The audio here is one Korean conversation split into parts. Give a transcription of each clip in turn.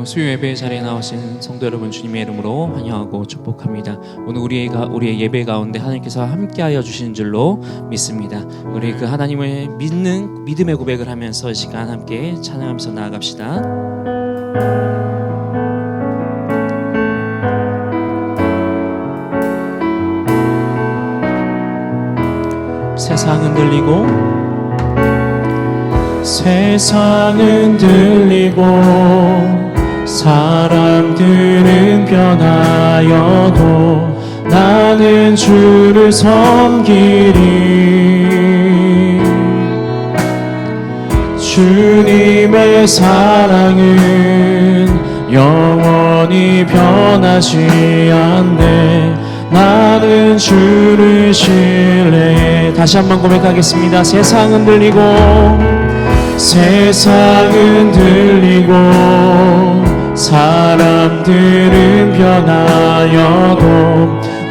수요 예배 자리에 나오신 성도 여러분, 주님의 이름으로 환영하고 축복합니다. 오늘 우리의 예배 가운데 하나님께서 함께하여 주신 줄로 믿습니다. 우리 그 하나님을 믿는 믿음의 고백을 하면서 이 시간 함께 찬양하면서 나아갑시다. 세상은 들리고 사람들은 변하여도 나는 주를 섬기리. 주님의 사랑은 영원히 변하지 않네. 나는 주를 신뢰해. 다시 한번 고백하겠습니다. 세상은 들리고 사람들은 변하여도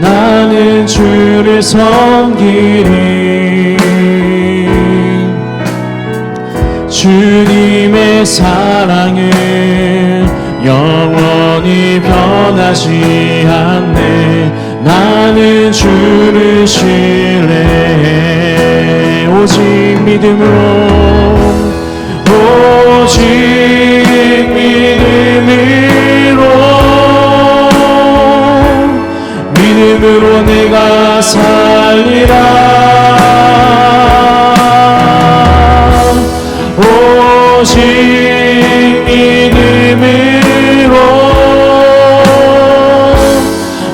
나는 주를 섬기리. 주님의 사랑은 영원히 변하지 않네. 나는 주를 신뢰해. 오직 믿음으로 내가 살리라. 오직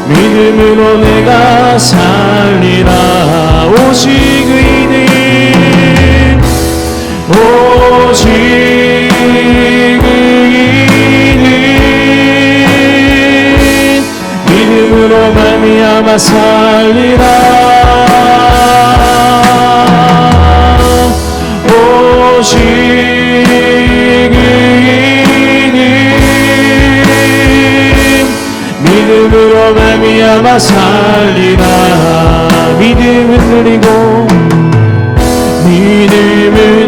믿음으로 내가 살리라. 오직 의인 믿음으로 말미암아 살리라. 오직 의인 믿음으로 말미암아 살리라. 믿음은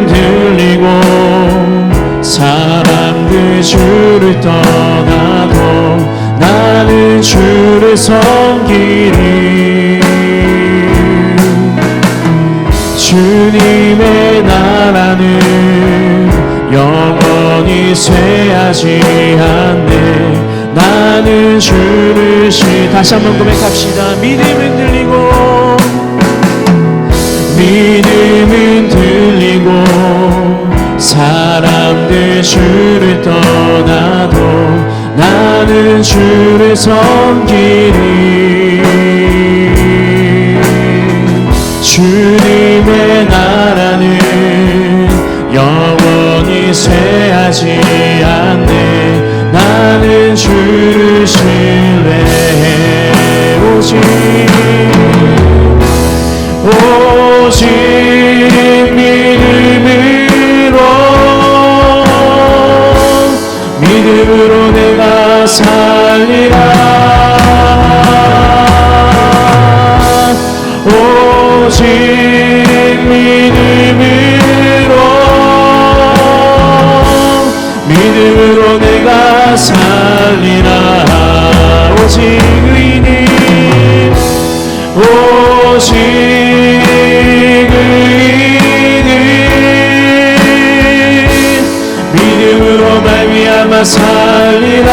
들리고 사람들 주를 떠나도 나는 주를 섬기리. 주님의 나라는 영원히 쇠하지 않네. 나는 주를 다시 한번 고백합시다. 믿음은 들리고 사람들 주를 떠나도 나는 주를 섬기리. 주님의 나라는 영원히 쇠하지 않네. 나는 주를 신뢰해. 오직 믿음으로 내가 살리라. 오직 믿음으로 내가 살리라. 오직 의인 믿음으로 말미암아 살리라.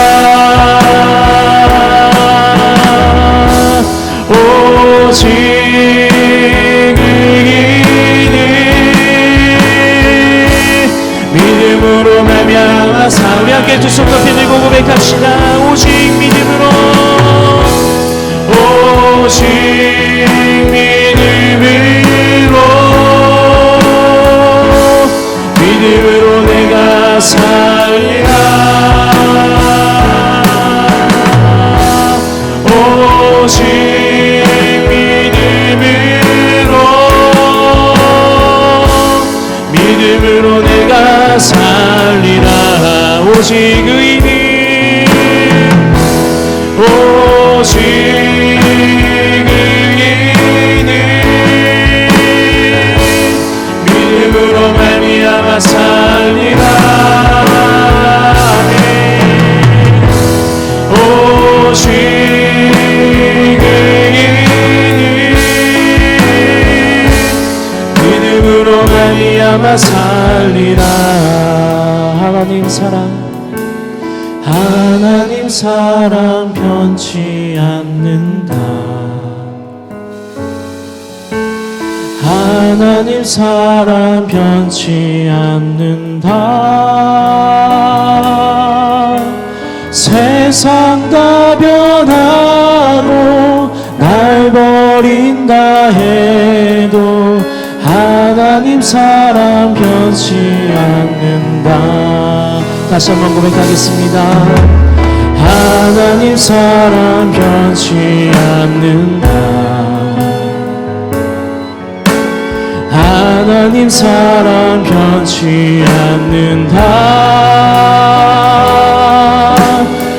오직 의인 믿음으로 말미암아 살리라. 우리 함께 두 손 높이 들고 고백합시다. 오직 믿음으로 믿음으로 내가 살리라. 오직 믿음으로 내가 살리라. 오직 의인 믿음으로 말미암아 살리라. 변치 않는다. 하나님 사랑 변치 않는다. 세상 다 변하고 날 버린다 해도 하나님 사랑 변치 않는다. 다시 한번 고백하겠습니다. 하나님 사랑 변치 않는다. 하나님 사랑 변치 않는다.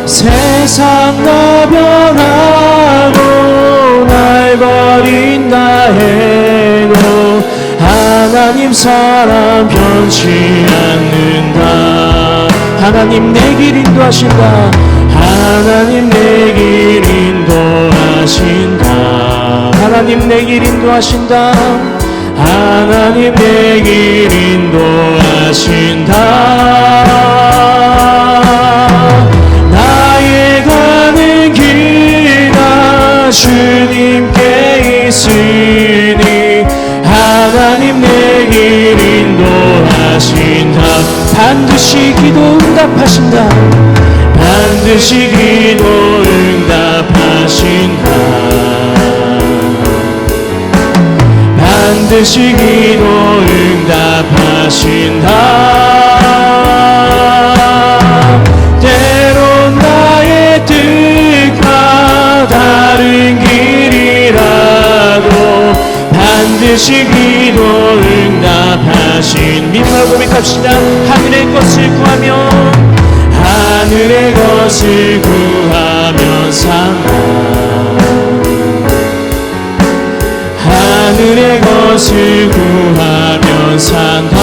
세상 다 변하고 날 버린다 해도 하나님 사랑 변치 않는다. 하나님 내 길 인도하신다. 하나님 내 길 인도하신다. 하나님 내 길 인도하신다. 하나님 내 길 인도하신다. 나의 가는 길 다 주님께 있으니 하나님 내 길 인도하신다. 반드시 기도 응답하신다. 반드시 기도 응답하신다. 반드시 기도 응답하신다. 때론 나의 뜻과 다른 길이라도 반드시 기도 응답하신 믿음으로 고백합시다. 하늘의 것을 구하며 하늘의 것을 구하며 산다. 하늘의 것을 구하며 산다.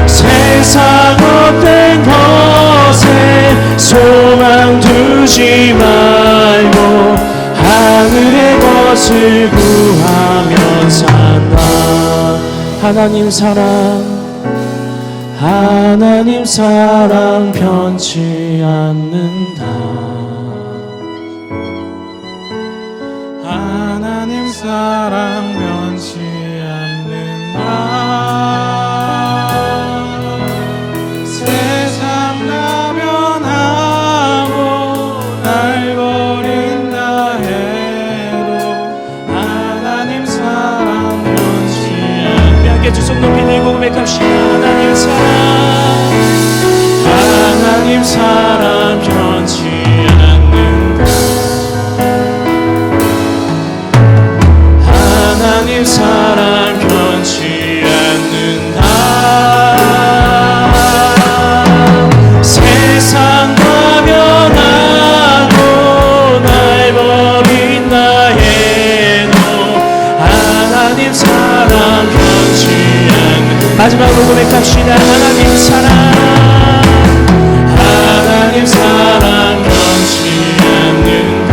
세상 어떤 것에 소망 두지 말고 하늘의 것을 구하며 산다. 하나님 사랑, 하나님 사랑 변치 않는다. 하나님 사랑 변치 않는다. 세상 다 변하고 날 버린다 해도 하나님 사랑 변치 않는다. 함께 두 손 높이 들고 고백합시다. 하나님 사랑, 하나님 사랑 변치 않는다. 하나님 사랑 변치 않는다. 세상 다 변하고 날 버린다 해도 하나님 사랑 변치 않는다. 마지막으로 고백합시다. 하나님 사랑, 하나님 사랑 변치 않는다.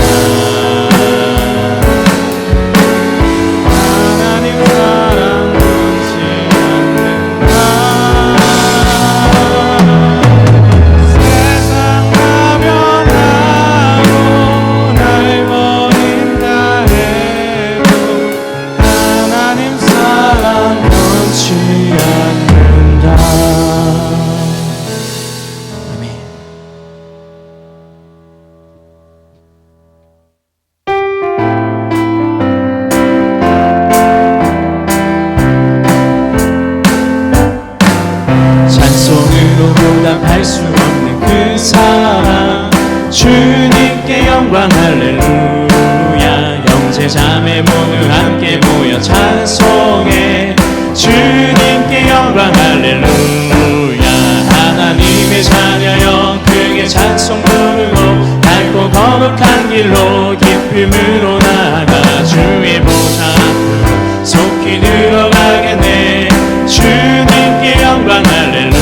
보답할 수 없는 그 사랑 주님께 영광 할렐루야. 형제자매 모두 함께 모여 찬송해 주님께 영광 할렐루야. 하나님의 자녀여 크게 찬송 부르고 밝고 거룩한 길로 기쁨으로 나아가 주의 보좌 앞으로 속히 들어가겠네. 주님께 영광 할렐루야.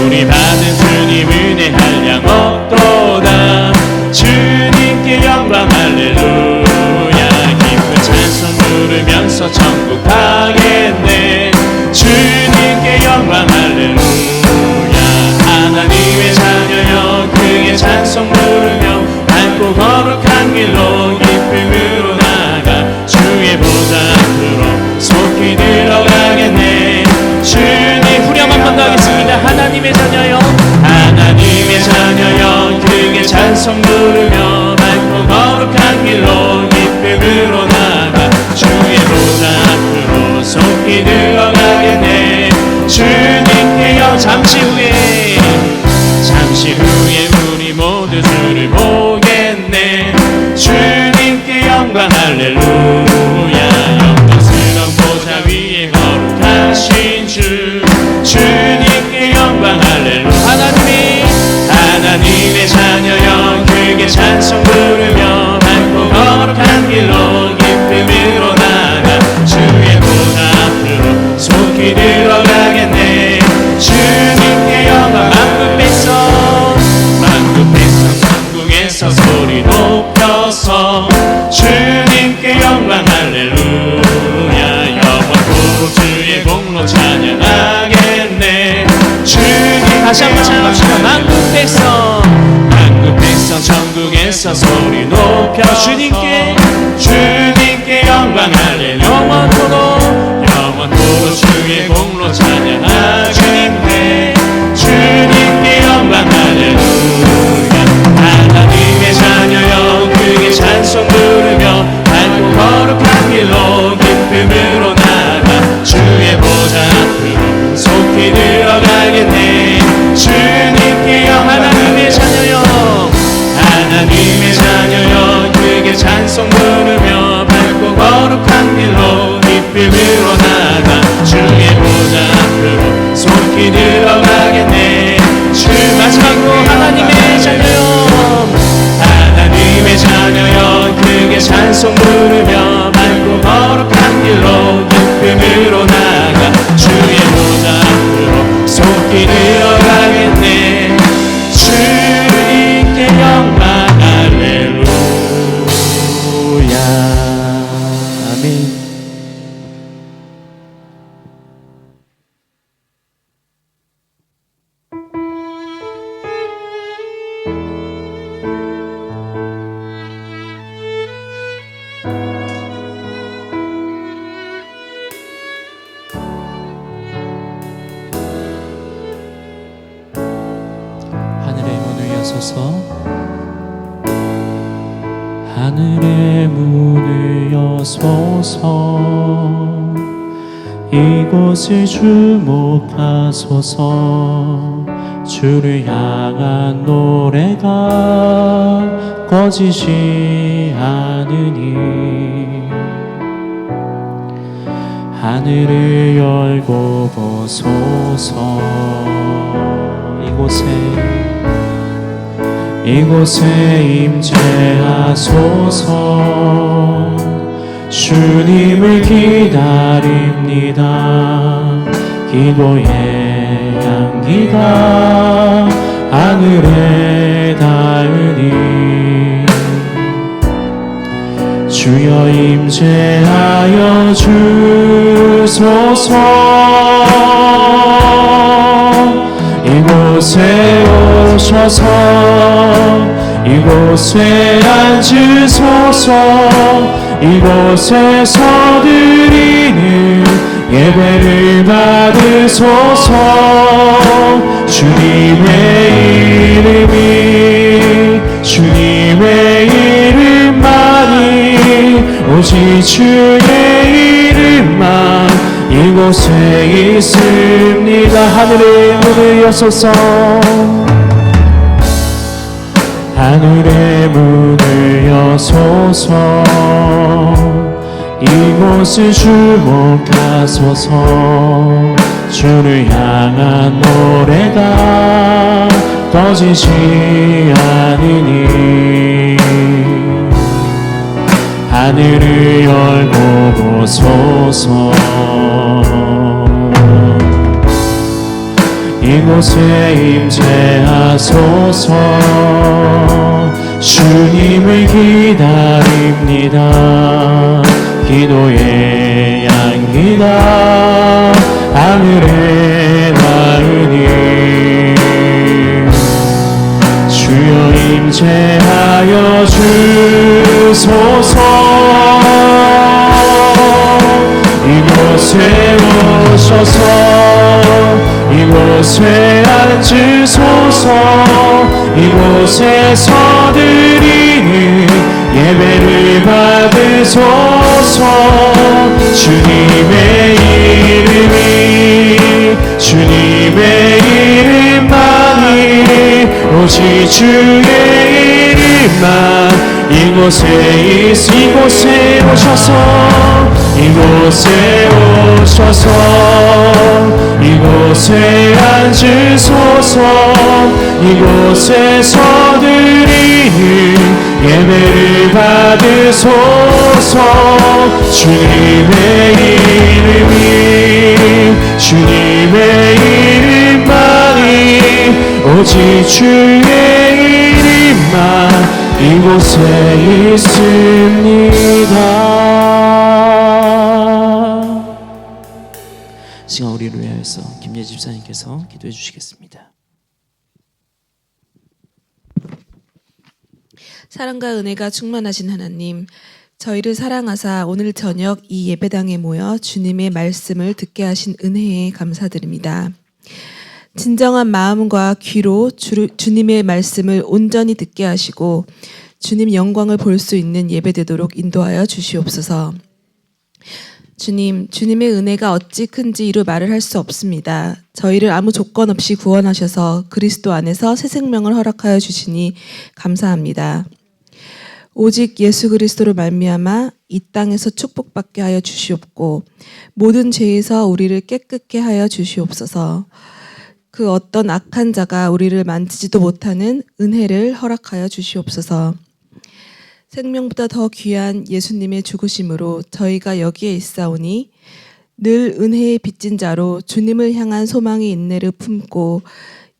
우리 받은 주님 은혜 한량 없도다. 주님께 영광 할렐루야. 기쁜 찬송 부르면서 천국 가겠네. 주님께 영광 할렐루야. 하나님의 자녀여 주의 찬송 부르며 밝고 거룩한 길로 기쁨으로 나아가 주의 보좌 앞으로 속히 들어가겠네. 주님 후렴 한 번 더 하겠습니다. 하나님의 자녀여 하나님의 자녀여 크게 찬송 부르며 밝고 거룩한 길로 기쁨으로 나아가 주의 보좌 앞으로 속히 들어가겠네. 주님께여 잠시 후에 우리 모두 주를 보겠네. 주님께 영광 할렐루야. 영광스러운 보좌 위에 거룩하신 주 주님께 영광 할렐루야. 하나님의 자녀여 크게 찬송 부르며 밝고 거룩한 길로 기쁨으로 나아가 주의 보좌 앞으로 속히 들어가겠네. 주님께 영광. 만국 백성 천국에서 소리 높여서 주님께 영광 할렐루야. 영원토록 주의 공로 찬양하겠네. 주님 다시 한번 찬양합시다. 만국 백성 천국에서 소리 높여 주님께 영광 할렐루야. 영원토록 주의 공로 찬양하겠네. 주님께 영광 할렐루야. 하나님의 자녀여 크게 찬송 부르며 밝고 거룩한 길로 기쁨으로 나아가 주의 보좌 앞으로 속히 들어가겠네. 주님께 영광. 하나님의 자녀여 크게 찬송 부르며 밝고 거룩한 길로 기쁨으로 나아가 주의 보좌 앞으로 속히 들어가겠네. 주 마지막으로 하나님의 자녀여 크게 찬송 부르며 밝고 거룩한 길로 기쁨으로 나아가 주의 보좌 앞으로 속히 들어가겠네. 주님께 영광 할렐루야. 아멘. 하늘의 문을 여소서. 이곳을 주목하소서. 주를 향한 노래가 꺼지지 않으니 하늘을 열고 보소서. 이곳에 임재하소서. 주님을 기다립니다. 기도의 향기가 하늘에 닿으니 주여 임재하여 주소서. 이곳에 오셔서 이곳에 앉으소서. 이곳에서 드리는 예배를 받으소서. 주님의 이름만이 오직 주의 이름만 이곳에 있습니다. 하늘의 문을 여소서. 하늘의 문을 여소서. 이곳을 주목하소서. 주를 향한 노래가 꺼지지 않으니 하늘을 열고 보소서. 이곳에 임재하소서. 주님을 기다립니다. 기도의 향기가 하늘에 닿으니 주여 주여 임재하여 주소서. 이곳에 오셔서 이곳에 앉으소서. 이곳에서 드리는 예배를 받으소서. 주님의 이름이 주님의 이름만이 오직 주의 이름만 이곳에 오셔서 이곳에 오셔서 이곳에 앉으소서. 이곳에서 드리는 예배를 받으소서. 주님의 이름이 주님의 이름만이 오직 주의 이름만 이곳에 있습니다. 시간 우리를 위하여서 김예 집사님께서 기도해 주시겠습니다. 사랑과 은혜가 충만하신 하나님, 저희를 사랑하사 오늘 저녁 이 예배당에 모여 주님의 말씀을 듣게 하신 은혜에 감사드립니다. 진정한 마음과 귀로 주님의 말씀을 온전히 듣게 하시고 주님 영광을 볼 수 있는 예배되도록 인도하여 주시옵소서. 주님, 주님의 은혜가 어찌 큰지 이루 말을 할 수 없습니다. 저희를 아무 조건 없이 구원하셔서 그리스도 안에서 새 생명을 허락하여 주시니 감사합니다. 오직 예수 그리스도로 말미암아 이 땅에서 축복받게 하여 주시옵고 모든 죄에서 우리를 깨끗게 하여 주시옵소서. 그 어떤 악한 자가 우리를 만지지도 못하는 은혜를 허락하여 주시옵소서. 생명보다 더 귀한 예수님의 죽으심으로 저희가 여기에 있사오니 늘 은혜에 빚진 자로 주님을 향한 소망의 인내를 품고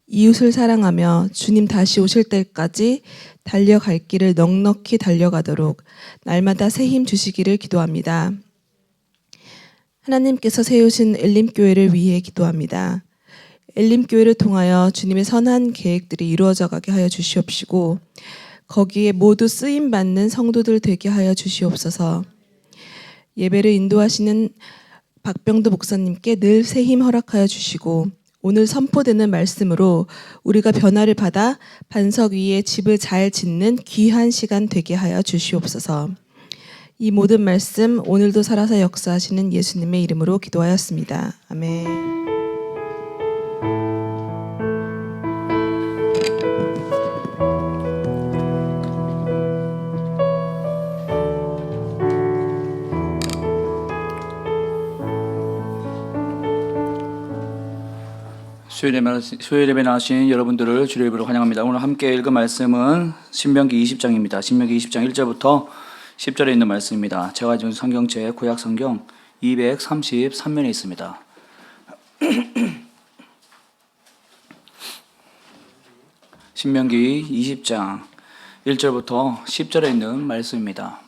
이웃을 사랑하며 주님 다시 오실 때까지 달려갈 길을 넉넉히 달려가도록 날마다 새 힘 주시기를 기도합니다. 하나님께서 세우신 엘림교회를 위해 기도합니다. 엘림교회를 통하여 주님의 선한 계획들이 이루어져 가게 하여 주시옵시고 거기에 모두 쓰임받는 성도들 되게 하여 주시옵소서. 예배를 인도하시는 박병도 목사님께 늘 새 힘 허락하여 주시고 오늘 선포되는 말씀으로 우리가 변화를 받아 반석 위에 집을 잘 짓는 귀한 시간 되게 하여 주시옵소서. 이 모든 말씀 오늘도 살아서 역사하시는 예수님의 이름으로 기도하였습니다. 아멘. 수요일 예배 나오신 여러분들을 주의 이름으로 환영합니다. 오늘 함께 읽은 말씀은 신명기 20장입니다. 신명기 20장 1절부터 10절에 있는 말씀입니다. 제가 지금 성경책 구약 성경 233면에 있습니다. 신명기 20장 1절부터 10절에 있는 말씀입니다.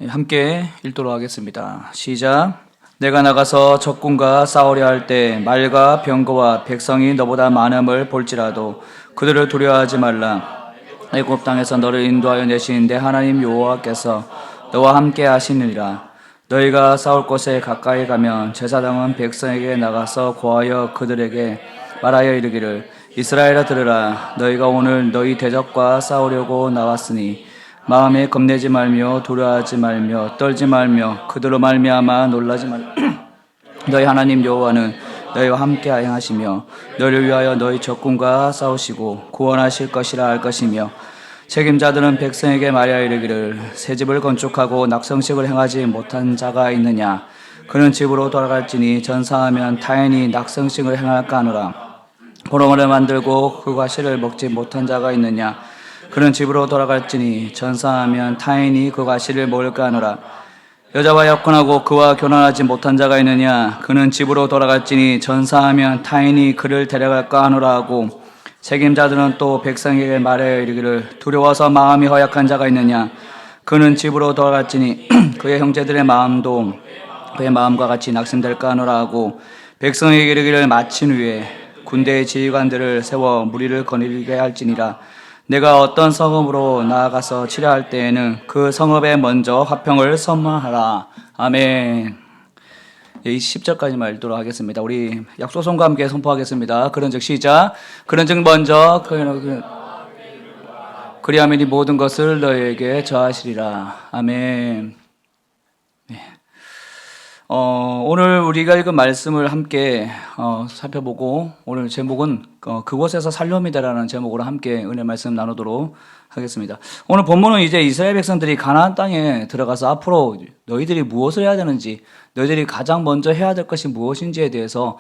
함께 읽도록 하겠습니다. 시작. 내가 나가서 적군과 싸우려 할 때 말과 병거와 백성이 너보다 많음을 볼지라도 그들을 두려워하지 말라. 애굽 땅에서 너를 인도하여 내신 내 하나님 여호와께서 너와 함께 하시느니라. 너희가 싸울 곳에 가까이 가면 제사장은 백성에게 나가서 고하여 그들에게 말하여 이르기를 이스라엘아 들으라. 너희가 오늘 너희 대적과 싸우려고 나왔으니 마음에 겁내지 말며 두려워하지 말며 떨지 말며 그들로 말미암아 놀라지 말라. 너희 하나님 여호와는 너희와 함께 하시며 너희를 위하여 너희 적군과 싸우시고 구원하실 것이라 할 것이며 책임자들은 백성에게 말하여 이르기를 새 집을 건축하고 낙성식을 행하지 못한 자가 있느냐. 그는 집으로 돌아갈지니 전사하면 타인이 낙성식을 행할까 하노라. 보로모를 만들고 그 과실을 먹지 못한 자가 있느냐. 그는 집으로 돌아갈지니 전사하면 타인이 그 과실을 먹을까 하노라. 여자와 약혼하고 그와 결혼하지 못한 자가 있느냐. 그는 집으로 돌아갈지니 전사하면 타인이 그를 데려갈까 하노라 하고 책임자들은 또 백성에게 말하여 이르기를 두려워서 마음이 허약한 자가 있느냐. 그는 집으로 돌아갔지니 그의 형제들의 마음도 그의 마음과 같이 낙심될까 하노라 하고 백성에게 이르기를 마친 후에 군대의 지휘관들을 세워 무리를 거느리게 할지니라. 내가 어떤 성읍으로 나아가서 치려할 때에는 그 성읍에 먼저 화평을 선언하라. 아멘. 이 10절까지만 읽도록 하겠습니다. 우리 약소성과 함께 선포하겠습니다. 그런즉 시작. 그런즉 먼저 그리하면 이 모든 것을 너희에게 저하시리라. 아멘. 네. 오늘 우리가 읽은 말씀을 함께 살펴보고 오늘 제목은 그곳에서 살려옵니다라는 제목으로 함께 은혜 말씀 나누도록 하겠습니다. 오늘 본문은 이제 이스라엘 백성들이 가나안 땅에 들어가서 앞으로 너희들이 무엇을 해야 되는지, 너희들이 가장 먼저 해야 될 것이 무엇인지에 대해서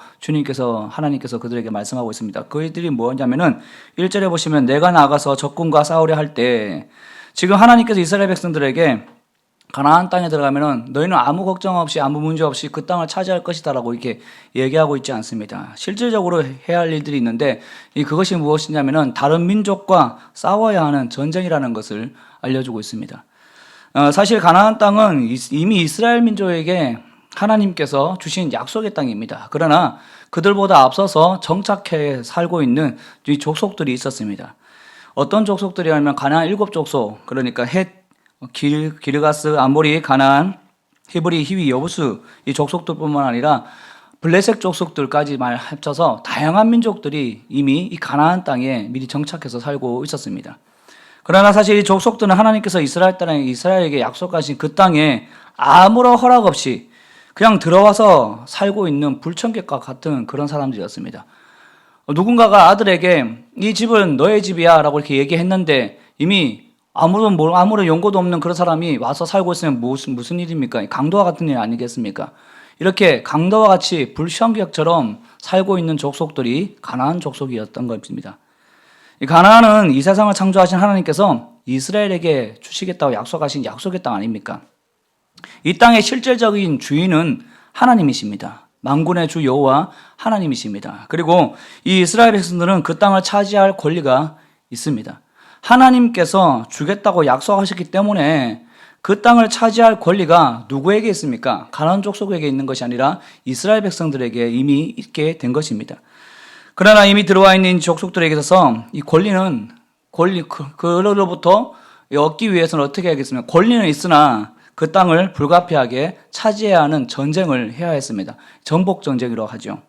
하나님께서 그들에게 말씀하고 있습니다. 그들이 뭐냐면은 1절에 보시면 내가 나가서 적군과 싸우려 할 때, 지금 하나님께서 이스라엘 백성들에게 가나안 땅에 들어가면은 너희는 아무 걱정 없이 아무 문제 없이 그 땅을 차지할 것이다라고 이렇게 얘기하고 있지 않습니다. 실질적으로 해야 할 일들이 있는데 그것이 무엇이냐면은 다른 민족과 싸워야 하는 전쟁이라는 것을 알려주고 있습니다. 사실 가나안 땅은 이미 이스라엘 민족에게 하나님께서 주신 약속의 땅입니다. 그러나 그들보다 앞서서 정착해 살고 있는 이 족속들이 있었습니다. 어떤 족속들이냐면 가나안 7족속, 그러니까 헷, 기르가스, 아모리, 가나안, 히브리, 히위, 여부스 이 족속들뿐만 아니라 블레셋 족속들까지 합쳐서 다양한 민족들이 이미 이 가나안 땅에 미리 정착해서 살고 있었습니다. 그러나 사실 이 족속들은 하나님께서 이스라엘에게 약속하신 그 땅에 아무런 허락 없이 그냥 들어와서 살고 있는 불청객과 같은 그런 사람들이었습니다. 누군가가 아들에게 이 집은 너의 집이야 라고 이렇게 얘기했는데 이미 아무런 연고도 없는 그런 사람이 와서 살고 있으면 무슨 일입니까? 강도와 같은 일 아니겠습니까? 이렇게 강도와 같이 불청객처럼 살고 있는 족속들이 가나안 족속이었던 것입니다. 이 가나안은 이 세상을 창조하신 하나님께서 이스라엘에게 주시겠다고 약속하신 약속의 땅 아닙니까? 이 땅의 실질적인 주인은 하나님이십니다. 만군의 주 여호와 하나님이십니다. 그리고 이 이스라엘 백성들은 그 땅을 차지할 권리가 있습니다. 하나님께서 주겠다고 약속하셨기 때문에 그 땅을 차지할 권리가 누구에게 있습니까? 가나안 족속에게 있는 것이 아니라 이스라엘 백성들에게 이미 있게 된 것입니다. 그러나 이미 들어와 있는 족속들에게 있어서 이 그로부터 얻기 위해서는 어떻게 하겠습니까? 권리는 있으나 그 땅을 불가피하게 차지해야 하는 전쟁을 해야 했습니다. 정복 전쟁이라고 하죠.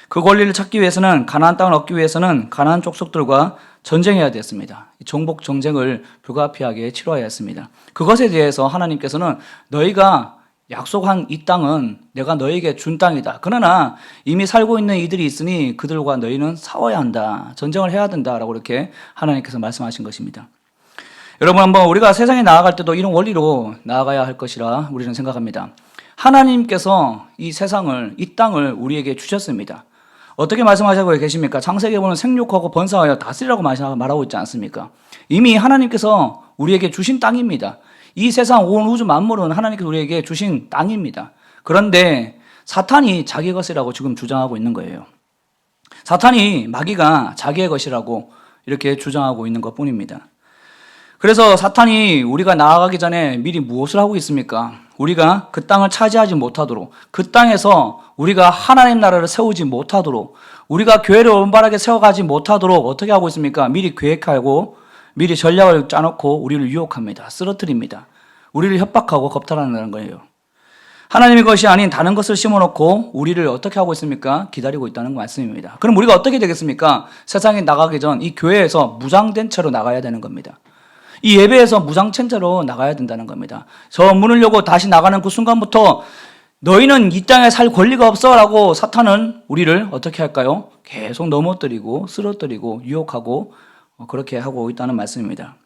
그 권리를 찾기 위해서는, 가나안 땅을 얻기 위해서는 가나안 족속들과 전쟁해야 됐습니다. 정복 전쟁을 불가피하게 치러야 했습니다. 그것에 대해서 하나님께서는 너희가 약속한 이 땅은 내가 너희에게 준 땅이다. 그러나 이미 살고 있는 이들이 있으니 그들과 너희는 싸워야 한다. 전쟁을 해야 된다라고 이렇게 하나님께서 말씀하신 것입니다. 여러분, 한번 우리가 세상에 나아갈 때도 이런 원리로 나아가야 할 것이라 우리는 생각합니다. 하나님께서 이 세상을, 이 땅을 우리에게 주셨습니다. 어떻게 말씀하시고 계십니까? 창세기에 보면 생육하고 번성하여 다스리라고 말하고 있지 않습니까? 이미 하나님께서 우리에게 주신 땅입니다. 이 세상 온 우주 만물은 하나님께서 우리에게 주신 땅입니다. 그런데 사탄이 자기 것이라고 지금 주장하고 있는 거예요. 사탄이, 마귀가 자기의 것이라고 이렇게 주장하고 있는 것 뿐입니다. 그래서 사탄이 우리가 나아가기 전에 미리 무엇을 하고 있습니까? 우리가 그 땅을 차지하지 못하도록, 그 땅에서 우리가 하나님 나라를 세우지 못하도록, 우리가 교회를 올바르게 세워가지 못하도록 어떻게 하고 있습니까? 미리 계획하고 미리 전략을 짜놓고 우리를 유혹합니다. 쓰러뜨립니다. 우리를 협박하고 겁탈하는 거예요. 하나님의 것이 아닌 다른 것을 심어놓고 우리를 어떻게 하고 있습니까? 기다리고 있다는 말씀입니다. 그럼 우리가 어떻게 되겠습니까? 세상에 나가기 전 이 교회에서 무장된 채로 나가야 되는 겁니다. 이 예배에서 무장된 채로 나가야 된다는 겁니다. 저 문을 열고 다시 나가는 그 순간부터 너희는 이 땅에 살 권리가 없어 라고 사탄은 우리를 어떻게 할까요? 계속 넘어뜨리고 쓰러뜨리고 유혹하고 그렇게 하고 있다는 말씀입니다.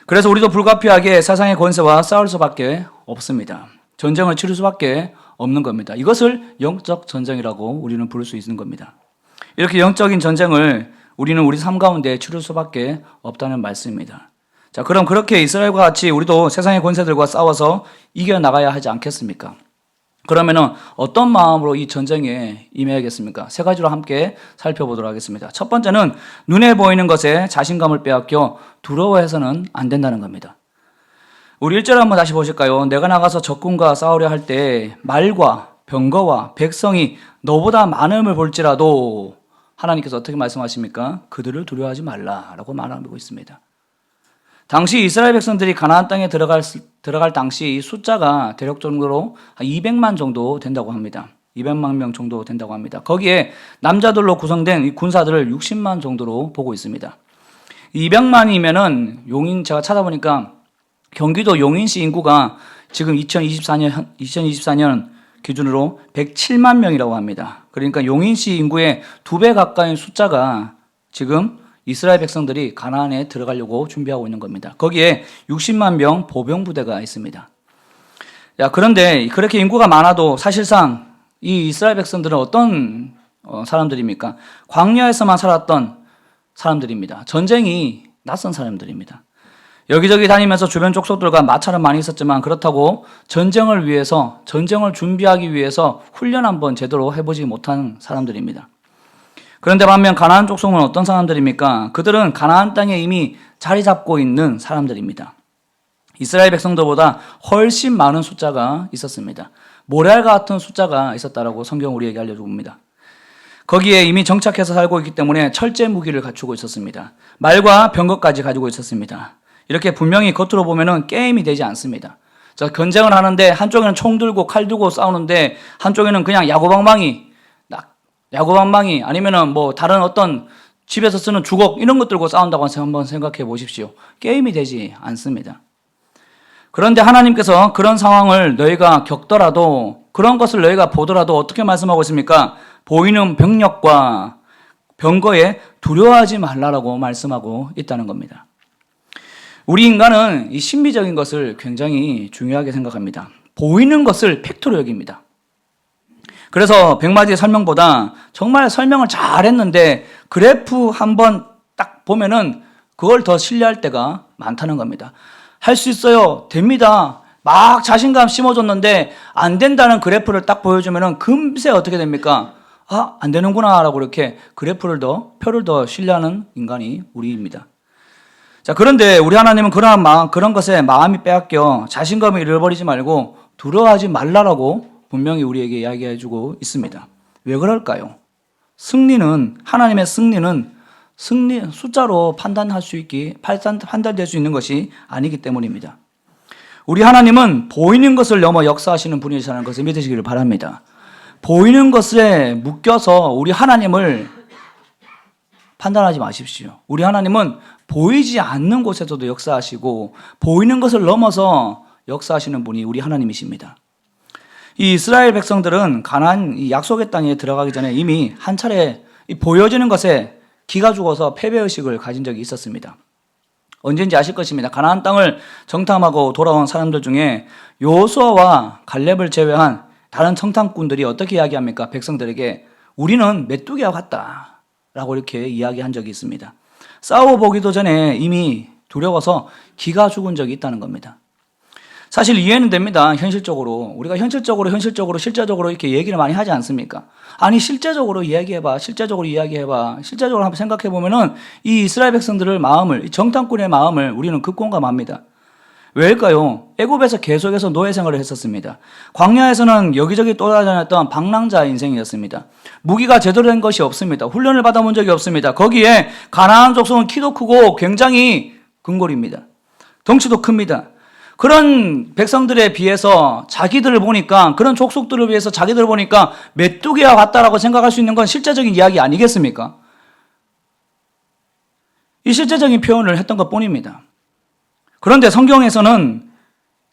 그래서 우리도 불가피하게 세상의 권세와 싸울 수밖에 없습니다. 전쟁을 치를 수밖에 없는 겁니다. 이것을 영적 전쟁이라고 우리는 부를 수 있는 겁니다. 이렇게 영적인 전쟁을 우리는 우리 삶 가운데 치를 수밖에 없다는 말씀입니다. 자, 그럼 그렇게 이스라엘과 같이 우리도 세상의 권세들과 싸워서 이겨나가야 하지 않겠습니까? 그러면은 어떤 마음으로 이 전쟁에 임해야겠습니까? 세 가지로 함께 살펴보도록 하겠습니다. 첫 번째는 눈에 보이는 것에 자신감을 빼앗겨 두려워해서는 안 된다는 겁니다. 우리 1절 한번 다시 보실까요? 내가 나가서 적군과 싸우려 할 때 말과 병거와 백성이 너보다 많음을 볼지라도 하나님께서 어떻게 말씀하십니까? 그들을 두려워하지 말라라고 말하고 있습니다. 당시 이스라엘 백성들이 가나안 땅에 들어갈 당시 이 숫자가 대략적으로 한 200만 정도 된다고 합니다. 200만 명 정도 된다고 합니다. 거기에 남자들로 구성된 이 군사들을 60만 정도로 보고 있습니다. 200만이면은 제가 찾아보니까 경기도 용인시 인구가 지금 2024년 기준으로 107만 명이라고 합니다. 그러니까 용인시 인구의 2배 가까운 숫자가 지금 이스라엘 백성들이 가나안에 들어가려고 준비하고 있는 겁니다. 거기에 60만 명 보병 부대가 있습니다. 그런데 그렇게 인구가 많아도 사실상 이 이스라엘 백성들은 어떤 사람들입니까? 광야에서만 살았던 사람들입니다. 전쟁이 낯선 사람들입니다. 여기저기 다니면서 주변 족속들과 마찰은 많이 있었지만 그렇다고 전쟁을 준비하기 위해서 훈련 한번 제대로 해보지 못한 사람들입니다. 그런데 반면 가나안 족속은 어떤 사람들입니까? 그들은 가나안 땅에 이미 자리 잡고 있는 사람들입니다. 이스라엘 백성들보다 훨씬 많은 숫자가 있었습니다. 모래알과 같은 숫자가 있었다라고 성경 우리에게 알려줍니다. 거기에 이미 정착해서 살고 있기 때문에 철제 무기를 갖추고 있었습니다. 말과 병거까지 가지고 있었습니다. 이렇게 분명히 겉으로 보면은 게임이 되지 않습니다. 전쟁을 하는데 한쪽에는 총 들고 칼 들고 싸우는데 한쪽에는 그냥 야구방망이 아니면은 뭐 다른 어떤 집에서 쓰는 주걱 이런 것 들고 싸운다고 한번 생각해 보십시오. 게임이 되지 않습니다. 그런데 하나님께서 그런 상황을 너희가 겪더라도 그런 것을 너희가 보더라도 어떻게 말씀하고 있습니까? 보이는 병력과 병거에 두려워하지 말라라고 말씀하고 있다는 겁니다. 우리 인간은 이 신비적인 것을 굉장히 중요하게 생각합니다. 보이는 것을 팩토로 여깁니다. 그래서 100마디의 설명보다 정말 설명을 잘했는데 그래프 한번 딱 보면은 그걸 더 신뢰할 때가 많다는 겁니다. 할 수 있어요. 됩니다. 막 자신감 심어줬는데 안 된다는 그래프를 딱 보여주면은 금세 어떻게 됩니까? 안 되는구나 라고 이렇게 표를 더 신뢰하는 인간이 우리입니다. 그런데 우리 하나님은 그런 것에 마음이 빼앗겨 자신감을 잃어버리지 말고 두려워하지 말라라고 분명히 우리에게 이야기해주고 있습니다. 왜 그럴까요? 하나님의 승리는 숫자로 판단될 수 있는 것이 아니기 때문입니다. 우리 하나님은 보이는 것을 넘어 역사하시는 분이시라는 것을 믿으시기를 바랍니다. 보이는 것에 묶여서 우리 하나님을 판단하지 마십시오. 우리 하나님은 보이지 않는 곳에서도 역사하시고 보이는 것을 넘어서 역사하시는 분이 우리 하나님이십니다. 이 이스라엘 백성들은 가나안 이 약속의 땅에 들어가기 전에 이미 한 차례 보여지는 것에 기가 죽어서 패배의식을 가진 적이 있었습니다. 언제인지 아실 것입니다. 가나안 땅을 정탐하고 돌아온 사람들 중에 여호수아와 갈렙을 제외한 다른 정탐꾼들이 어떻게 이야기합니까? 백성들에게 우리는 메뚜기와 같다라고 이렇게 이야기한 적이 있습니다. 싸워보기도 전에 이미 두려워서 기가 죽은 적이 있다는 겁니다. 사실 이해는 됩니다. 현실적으로. 우리가 실제적으로 이렇게 얘기를 많이 하지 않습니까? 아니, 실제적으로 이야기해봐. 실제적으로 한번 생각해보면은 이 이스라엘 백성들의 마음을, 이 정탐꾼의 마음을 우리는 극공감합니다. 왜일까요? 애굽에서 계속해서 노예 생활을 했었습니다. 광야에서는 여기저기 돌아다녔던 방랑자 인생이었습니다. 무기가 제대로 된 것이 없습니다. 훈련을 받아본 적이 없습니다. 거기에 가나안 족속은 키도 크고 굉장히 근골입니다. 덩치도 큽니다. 그런 백성들에 비해서 그런 족속들을 비해서 자기들을 보니까 메뚜기와 같다라고 생각할 수 있는 건 실제적인 이야기 아니겠습니까? 이 실제적인 표현을 했던 것 뿐입니다. 그런데 성경에서는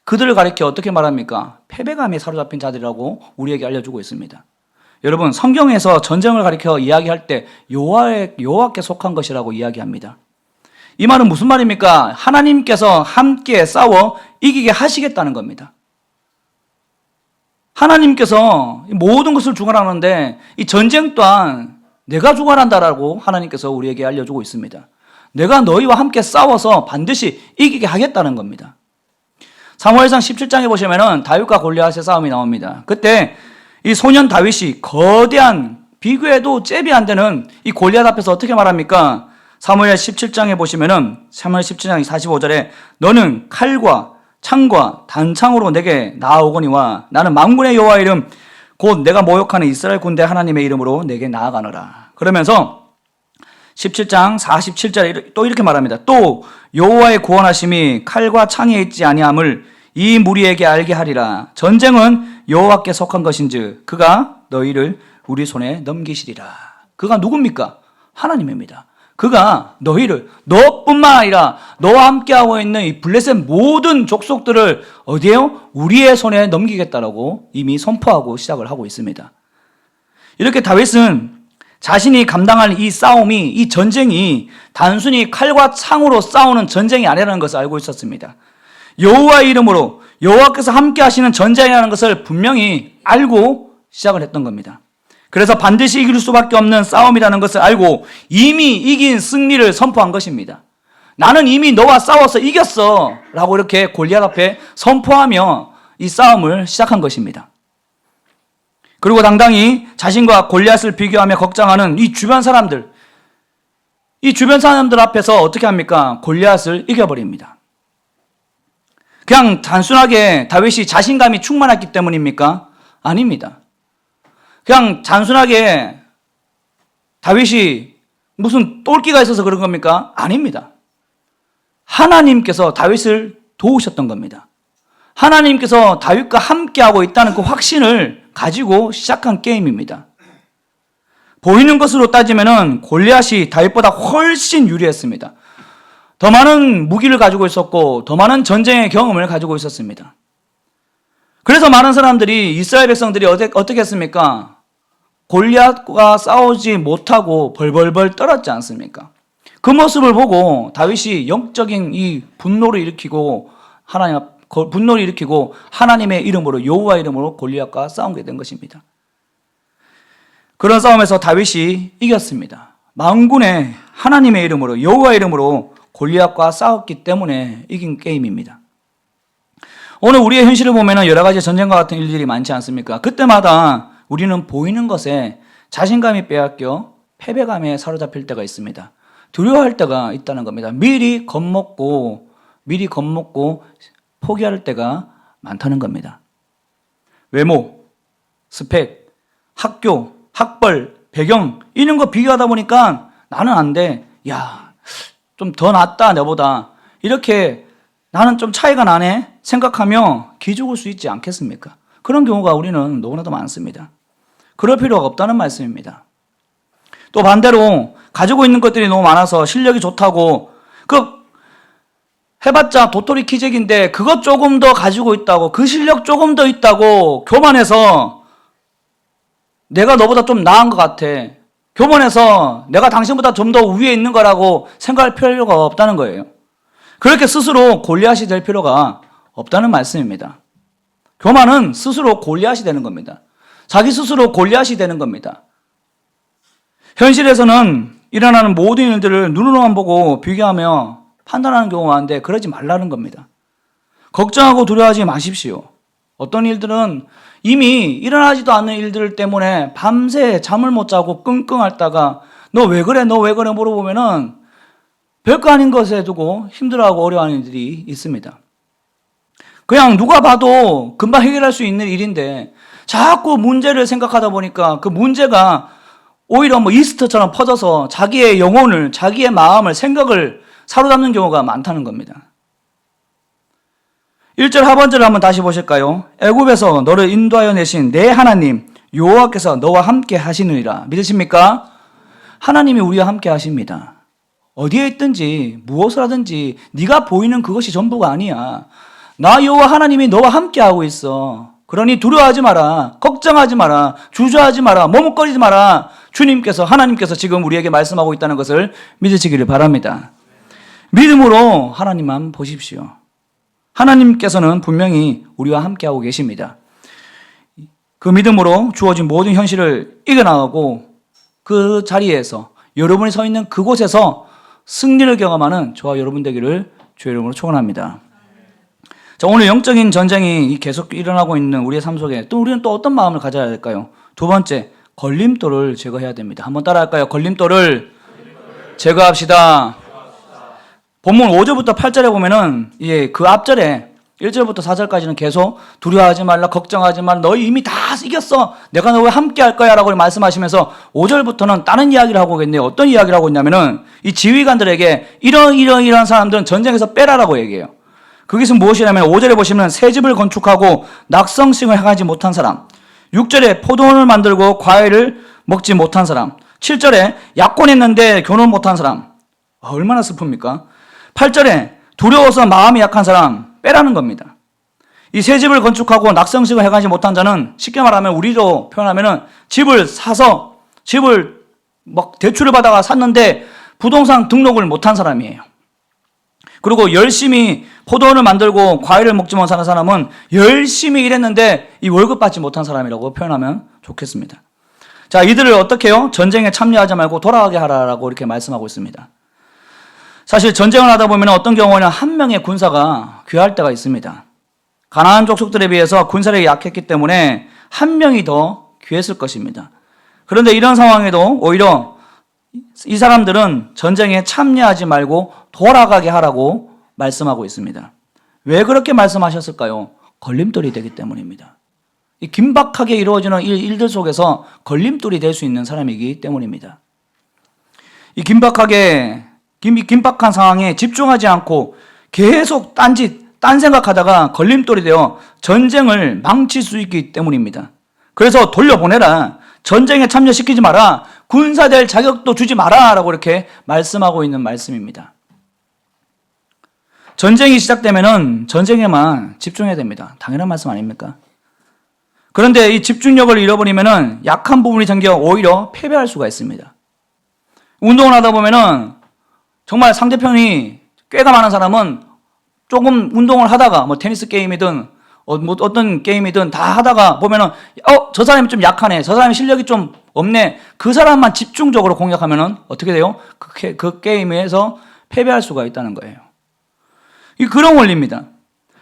그들을 가리켜 어떻게 말합니까? 패배감에 사로잡힌 자들이라고 우리에게 알려주고 있습니다. 여러분, 성경에서 전쟁을 가리켜 이야기할 때 여호와께 속한 것이라고 이야기합니다. 이 말은 무슨 말입니까? 하나님께서 함께 싸워 이기게 하시겠다는 겁니다. 하나님께서 모든 것을 주관하는데 이 전쟁 또한 내가 주관한다라고 하나님께서 우리에게 알려주고 있습니다. 내가 너희와 함께 싸워서 반드시 이기게 하겠다는 겁니다. 사무엘상 17장에 보시면은 다윗과 골리앗의 싸움이 나옵니다. 그때 이 소년 다윗이 거대한 비교해도 잽이 안 되는 이 골리앗 앞에서 어떻게 말합니까? 사무엘 17장에 보시면은 사무엘 17장 45절에 너는 칼과 창과 단창으로 내게 나아오거니와 나는 만군의 여호와의 이름 곧 내가 모욕하는 이스라엘 군대 하나님의 이름으로 내게 나아가노라. 그러면서 17장 47절에 또 이렇게 말합니다. 또 여호와의 구원하심이 칼과 창에 있지 아니함을 이 무리에게 알게 하리라. 전쟁은 여호와께 속한 것인즉 그가 너희를 우리 손에 넘기시리라. 그가 누굽니까? 하나님입니다. 그가 너희를 너뿐만 아니라 너와 함께하고 있는 이 블레셋 모든 족속들을 어디에요? 우리의 손에 넘기겠다라고 이미 선포하고 시작을 하고 있습니다. 이렇게 다윗은 자신이 감당할 이 싸움이, 이 전쟁이 단순히 칼과 창으로 싸우는 전쟁이 아니라는 것을 알고 있었습니다. 여호와의 이름으로 여호와께서 함께 하시는 전쟁이라는 것을 분명히 알고 시작을 했던 겁니다. 그래서 반드시 이길 수밖에 없는 싸움이라는 것을 알고 이미 이긴 승리를 선포한 것입니다. 나는 이미 너와 싸워서 이겼어 라고 이렇게 골리앗 앞에 선포하며 이 싸움을 시작한 것입니다. 그리고 당당히 자신과 골리앗을 비교하며 걱정하는 이 주변 사람들 앞에서 어떻게 합니까? 골리앗을 이겨버립니다. 그냥 단순하게 다윗이 자신감이 충만했기 때문입니까? 아닙니다. 그냥 단순하게 다윗이 무슨 똘끼가 있어서 그런 겁니까? 아닙니다. 하나님께서 다윗을 도우셨던 겁니다. 하나님께서 다윗과 함께하고 있다는 그 확신을 가지고 시작한 게임입니다. 보이는 것으로 따지면은 골리앗이 다윗보다 훨씬 유리했습니다. 더 많은 무기를 가지고 있었고 더 많은 전쟁의 경험을 가지고 있었습니다. 그래서 많은 사람들이 이스라엘 백성들이 어떻게 했습니까? 골리앗과 싸우지 못하고 벌벌벌 떨었지 않습니까? 그 모습을 보고 다윗이 영적인 이 분노를 일으키고 하나님의 이름으로 여호와의 이름으로 골리앗과 싸우게 된 것입니다. 그런 싸움에서 다윗이 이겼습니다. 만군의 하나님의 이름으로 여호와의 이름으로 골리앗과 싸웠기 때문에 이긴 게임입니다. 오늘 우리의 현실을 보면 여러 가지 전쟁과 같은 일들이 많지 않습니까? 그때마다 우리는 보이는 것에 자신감이 빼앗겨 패배감에 사로잡힐 때가 있습니다. 두려워할 때가 있다는 겁니다. 미리 겁먹고 포기할 때가 많다는 겁니다. 외모, 스펙, 학교, 학벌, 배경 이런 거 비교하다 보니까 나는 안 돼. 야, 좀 더 낫다 너보다. 이렇게 나는 좀 차이가 나네 생각하며 기죽을 수 있지 않겠습니까? 그런 경우가 우리는 너무나도 많습니다. 그럴 필요가 없다는 말씀입니다. 또 반대로 가지고 있는 것들이 너무 많아서 실력이 좋다고 해봤자 도토리 키재기인데 그것 조금 더 가지고 있다고 그 실력 조금 더 있다고 교만해서 내가 너보다 좀 나은 것 같아. 교만해서 내가 당신보다 좀 더 위에 있는 거라고 생각할 필요가 없다는 거예요. 그렇게 스스로 골리앗이 될 필요가 없다는 말씀입니다. 교만은 스스로 골리앗이 되는 겁니다. 자기 스스로 골리앗이 되는 겁니다. 현실에서는 일어나는 모든 일들을 눈으로만 보고 비교하며 판단하는 경우가 많은데 그러지 말라는 겁니다. 걱정하고 두려워하지 마십시오. 어떤 일들은 이미 일어나지도 않는 일들 때문에 밤새 잠을 못 자고 끙끙 앓다가 너 왜 그래 물어보면은 별거 아닌 것에 두고 힘들어하고 어려워하는 일들이 있습니다. 그냥 누가 봐도 금방 해결할 수 있는 일인데 자꾸 문제를 생각하다 보니까 그 문제가 오히려 이스트처럼 퍼져서 자기의 영혼을, 자기의 마음을, 생각을 사로잡는 경우가 많다는 겁니다. 1절 하반절을 한번 다시 보실까요? 애굽에서 너를 인도하여 내신 내 하나님 여호와께서 너와 함께 하시느니라. 믿으십니까? 하나님이 우리와 함께 하십니다. 어디에 있든지 무엇을 하든지 네가 보이는 그것이 전부가 아니야. 나 여호와 하나님이 너와 함께 하고 있어. 그러니 두려워하지 마라. 걱정하지 마라. 주저하지 마라. 머뭇거리지 마라. 하나님께서 지금 우리에게 말씀하고 있다는 것을 믿으시기를 바랍니다. 믿음으로 하나님만 보십시오. 하나님께서는 분명히 우리와 함께하고 계십니다. 그 믿음으로 주어진 모든 현실을 이겨나가고 그 자리에서 여러분이 서 있는 그곳에서 승리를 경험하는 저와 여러분 되기를 주의 이름으로 축원합니다. 자, 오늘 영적인 전쟁이 계속 일어나고 있는 우리의 삶 속에 또 우리는 또 어떤 마음을 가져야 될까요? 두 번째, 걸림돌을 제거해야 됩니다. 한번 따라할까요? 걸림돌을 제거합시다. 본문 5절부터 8절에 보면은 그 앞절에 1절부터 4절까지는 계속 두려워하지 말라, 걱정하지 말라, 너희 이미 다 이겼어, 내가 너와 함께 할 거야 라고 말씀하시면서 5절부터는 다른 이야기를 하고 있겠네요. 어떤 이야기를 하고 있냐면은 이 지휘관들에게 이런 사람들은 전쟁에서 빼라라고 얘기해요. 그것은 무엇이냐면 5절에 보시면 새 집을 건축하고 낙성식을 행하지 못한 사람, 6절에 포도원을 만들고 과일을 먹지 못한 사람, 7절에 약혼했는데 결혼 못한 사람, 얼마나 슬픕니까? 8절에 두려워서 마음이 약한 사람 빼라는 겁니다. 이 새 집을 건축하고 낙성식을 해가지 못한 자는 쉽게 말하면 우리로 표현하면은 집을 사서 집을 막 대출을 받아가 샀는데 부동산 등록을 못한 사람이에요. 그리고 열심히 포도원을 만들고 과일을 먹지 못하는 사람은 열심히 일했는데 이 월급 받지 못한 사람이라고 표현하면 좋겠습니다. 자, 이들을 어떻게 해요? 전쟁에 참여하지 말고 돌아가게 하라라고 이렇게 말씀하고 있습니다. 사실 전쟁을 하다 보면 어떤 경우에는 한 명의 군사가 귀할 때가 있습니다. 가나안 족속들에 비해서 군사력이 약했기 때문에 한 명이 더 귀했을 것입니다. 그런데 이런 상황에도 오히려 이 사람들은 전쟁에 참여하지 말고 돌아가게 하라고 말씀하고 있습니다. 왜 그렇게 말씀하셨을까요? 걸림돌이 되기 때문입니다. 이 긴박하게 이루어지는 일들 속에서 걸림돌이 될 수 있는 사람이기 때문입니다. 이 긴박한 상황에 집중하지 않고 계속 딴 생각하다가 걸림돌이 되어 전쟁을 망칠 수 있기 때문입니다. 그래서 돌려보내라, 전쟁에 참여시키지 마라, 군사될 자격도 주지 마라 라고 이렇게 말씀하고 있는 말씀입니다. 전쟁이 시작되면은 전쟁에만 집중해야 됩니다. 당연한 말씀 아닙니까? 그런데 이 집중력을 잃어버리면은 약한 부분이 생겨 오히려 패배할 수가 있습니다. 운동을 하다 보면은 정말 상대편이 꽤가 많은 사람은 조금 운동을 하다가 뭐 테니스 게임이든 뭐 어떤 게임이든 다 하다가 보면은 저 사람이 좀 약하네, 저 사람이 실력이 좀 없네, 그 사람만 집중적으로 공략하면은 어떻게 돼요? 그 게임에서 패배할 수가 있다는 거예요. 이 그런 원리입니다.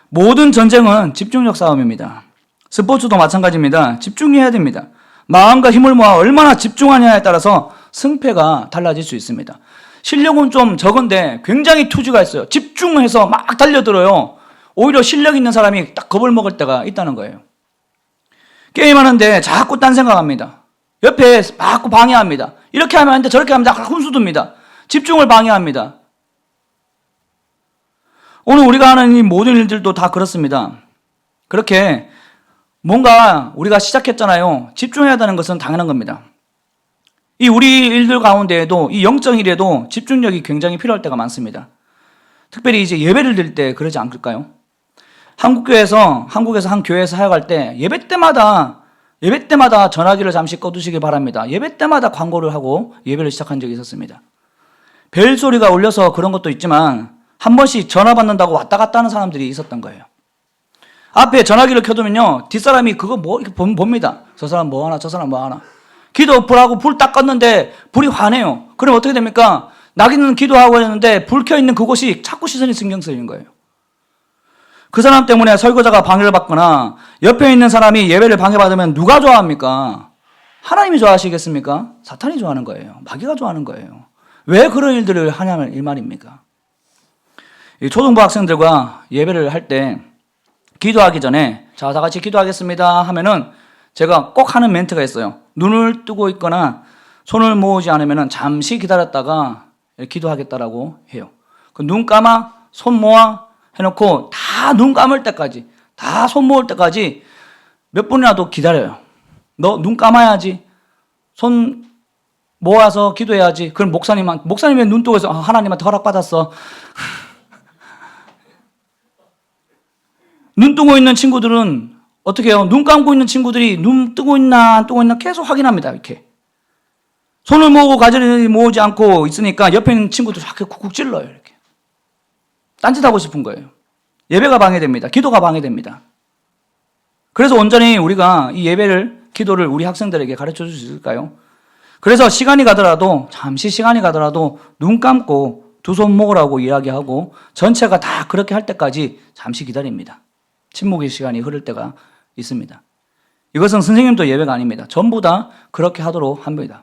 모든 전쟁은 집중력 싸움입니다. 스포츠도 마찬가지입니다. 집중해야 됩니다. 마음과 힘을 모아 얼마나 집중하냐에 따라서 승패가 달라질 수 있습니다. 실력은 좀 적은데 굉장히 투지가 있어요. 집중해서 막 달려들어요. 오히려 실력 있는 사람이 딱 겁을 먹을 때가 있다는 거예요. 게임하는데 자꾸 딴 생각합니다. 옆에 자꾸 방해합니다. 이렇게 하면 안 돼, 저렇게 하면 다 훈수둡니다. 집중을 방해합니다. 오늘 우리가 하는 이 모든 일들도 다 그렇습니다. 그렇게 뭔가 우리가 시작했잖아요. 집중해야 되는 것은 당연한 겁니다. 이 우리 일들 가운데에도 이 영적 일에도 집중력이 굉장히 필요할 때가 많습니다. 특별히 이제 예배를 드릴 때 그러지 않을까요? 한국에서 한 교회에서 사역할 때 예배 때마다 전화기를 잠시 꺼두시기 바랍니다. 예배 때마다 광고를 하고 예배를 시작한 적이 있었습니다. 벨 소리가 울려서 그런 것도 있지만 한 번씩 전화 받는다고 왔다 갔다 하는 사람들이 있었던 거예요. 앞에 전화기를 켜두면요, 뒷사람이 그거 이렇게 봅니다. 저 사람 뭐 하나, 저 사람 뭐 하나. 기도 불하고 불 딱 껐는데 불이 화내요. 그럼 어떻게 됩니까? 나기는 기도하고 있는데 불 켜있는 그곳이 자꾸 시선이 신경 쓰이는 거예요. 그 사람 때문에 설교자가 방해를 받거나 옆에 있는 사람이 예배를 방해받으면 누가 좋아합니까? 하나님이 좋아하시겠습니까? 사탄이 좋아하는 거예요. 마귀가 좋아하는 거예요. 왜 그런 일들을 하냐면 이 말입니까? 이 초등부 학생들과 예배를 할 때 기도하기 전에 자, 다 같이 기도하겠습니다 하면은 제가 꼭 하는 멘트가 있어요. 눈을 뜨고 있거나 손을 모으지 않으면 잠시 기다렸다가 기도하겠다라고 해요. 그 눈 감아, 손 모아 해놓고 다 눈 감을 때까지, 다 손 모을 때까지 몇 분이라도 기다려요. 너 눈 감아야지, 손 모아서 기도해야지. 그럼 목사님이 눈 뜨고 있어. 하나님한테 허락받았어. 눈 뜨고 있는 친구들은 어떻게 해요? 눈 감고 있는 친구들이 눈 뜨고 있나 안 뜨고 있나 계속 확인합니다. 이렇게 손을 모으고 가지런히 모으지 않고 있으니까 옆에 있는 친구들 자꾸 쿡쿡 찔러요. 이렇게 딴짓하고 싶은 거예요. 예배가 방해됩니다. 기도가 방해됩니다. 그래서 온전히 우리가 이 기도를 우리 학생들에게 가르쳐 줄 수 있을까요? 그래서 잠시 시간이 가더라도 눈 감고 두 손 모으라고 이야기하고 전체가 다 그렇게 할 때까지 잠시 기다립니다. 침묵의 시간이 흐를 때가 있습니다. 이것은 선생님도 예배가 아닙니다. 전부 다 그렇게 하도록 합니다.